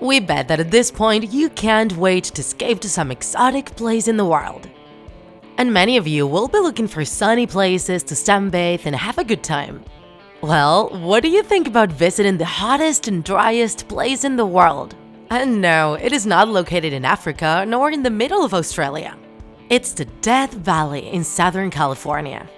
We bet that at this point you can't wait to escape to some exotic place in the world. And many of you will be looking for sunny places to sunbathe and have a good time. Well, what do you think about visiting the hottest and driest place in the world? And no, it is not located in Africa nor in the middle of Australia. It's the Death Valley in Southern California.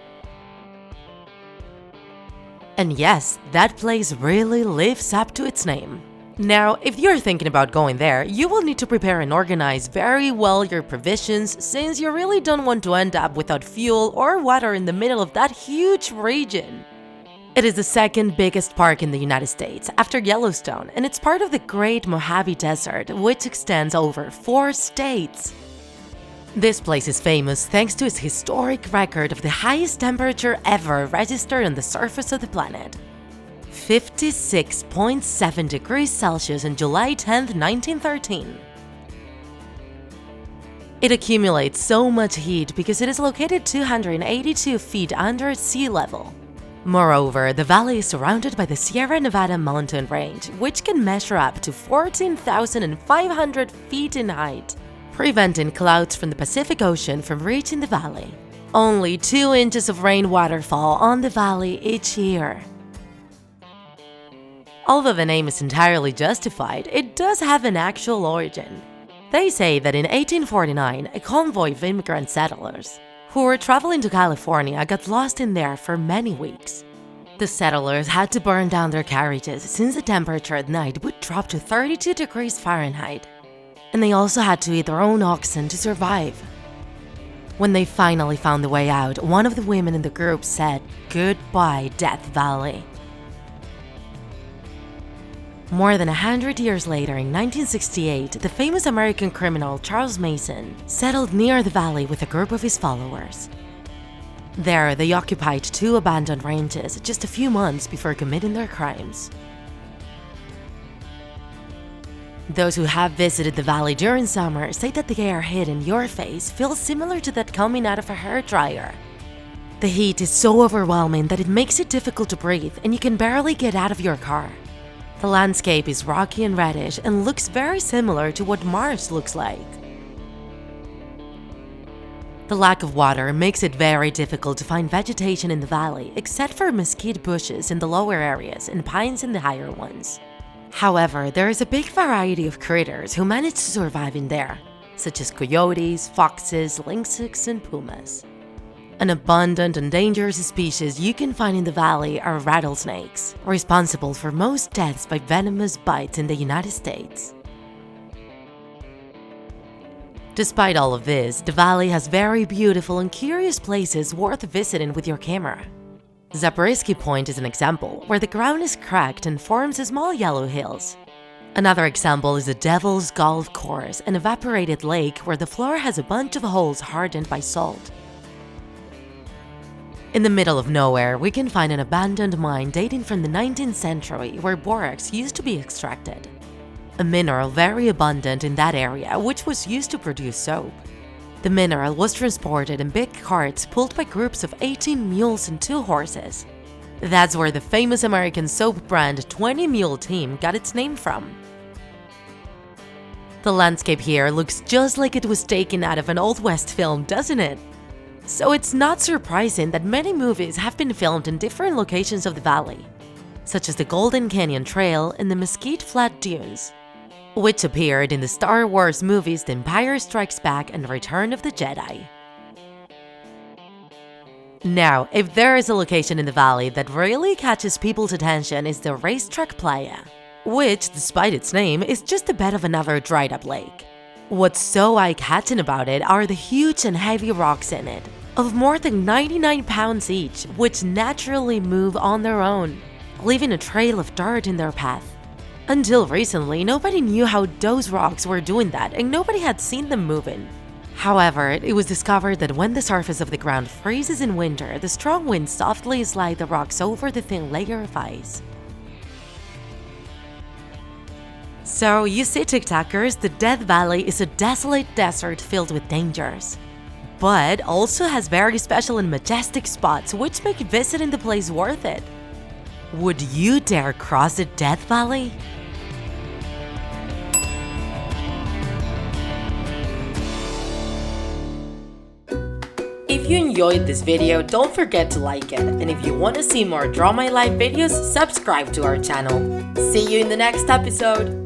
And yes, that place really lives up to its name. Now, if you're thinking about going there, you will need to prepare and organize very well your provisions, since you really don't want to end up without fuel or water in the middle of that huge region. It is the second biggest park in the United States after Yellowstone, and it's part of the Great Mojave Desert, which extends over 4 states. This place is famous thanks to its historic record of the highest temperature ever registered on the surface of the planet. 56.7 degrees Celsius on July 10, 1913. It accumulates so much heat because it is located 282 feet under sea level. Moreover, the valley is surrounded by the Sierra Nevada mountain range, which can measure up to 14,500 feet in height, preventing clouds from the Pacific Ocean from reaching the valley. Only 2 inches of rainwater fall on the valley each year. Although the name is entirely justified, it does have an actual origin. They say that in 1849, a convoy of immigrant settlers who were traveling to California got lost in there for many weeks. The settlers had to burn down their carriages since the temperature at night would drop to 32 degrees Fahrenheit. And they also had to eat their own oxen to survive. When they finally found the way out, one of the women in the group said, "Goodbye, Death Valley." More than 100 years later, in 1968, the famous American criminal Charles Mason settled near the valley with a group of his followers. There, they occupied 2 abandoned ranches just a few months before committing their crimes. Those who have visited the valley during summer say that the air hit in your face feels similar to that coming out of a hairdryer. The heat is so overwhelming that it makes it difficult to breathe and you can barely get out of your car. The landscape is rocky and reddish and looks very similar to what Mars looks like. The lack of water makes it very difficult to find vegetation in the valley, except for mesquite bushes in the lower areas and pines in the higher ones. However, there is a big variety of critters who manage to survive in there, such as coyotes, foxes, lynxes, and pumas. An abundant and dangerous species you can find in the valley are rattlesnakes, responsible for most deaths by venomous bites in the United States. Despite all of this, the valley has very beautiful and curious places worth visiting with your camera. Zabriskie Point is an example, where the ground is cracked and forms small yellow hills. Another example is the Devil's Golf Course, an evaporated lake where the floor has a bunch of holes hardened by salt. In the middle of nowhere, we can find an abandoned mine dating from the 19th century where borax used to be extracted, a mineral very abundant in that area which was used to produce soap. The mineral was transported in big carts pulled by groups of 18 mules and 2 horses. That's where the famous American soap brand 20 Mule Team got its name from. The landscape here looks just like it was taken out of an Old West film, doesn't it? So it's not surprising that many movies have been filmed in different locations of the valley, such as the Golden Canyon Trail and the Mesquite Flat Dunes, which appeared in the Star Wars movies The Empire Strikes Back and Return of the Jedi. Now, if there is a location in the valley that really catches people's attention, is the Racetrack Playa, which, despite its name, is just the bed of another dried-up lake. What's so eye-catching about it are the huge and heavy rocks in it, of more than 99 pounds each, which naturally move on their own, leaving a trail of dirt in their path. Until recently, nobody knew how those rocks were doing that, and nobody had seen them moving. However, it was discovered that when the surface of the ground freezes in winter, the strong winds softly slide the rocks over the thin layer of ice. So, you see, TikTakers, the Death Valley is a desolate desert filled with dangers, but also has very special and majestic spots which make visiting the place worth it. Would you dare cross the Death Valley? If you enjoyed this video, don't forget to like it, and if you want to see more Draw My Life videos, subscribe to our channel. See you in the next episode!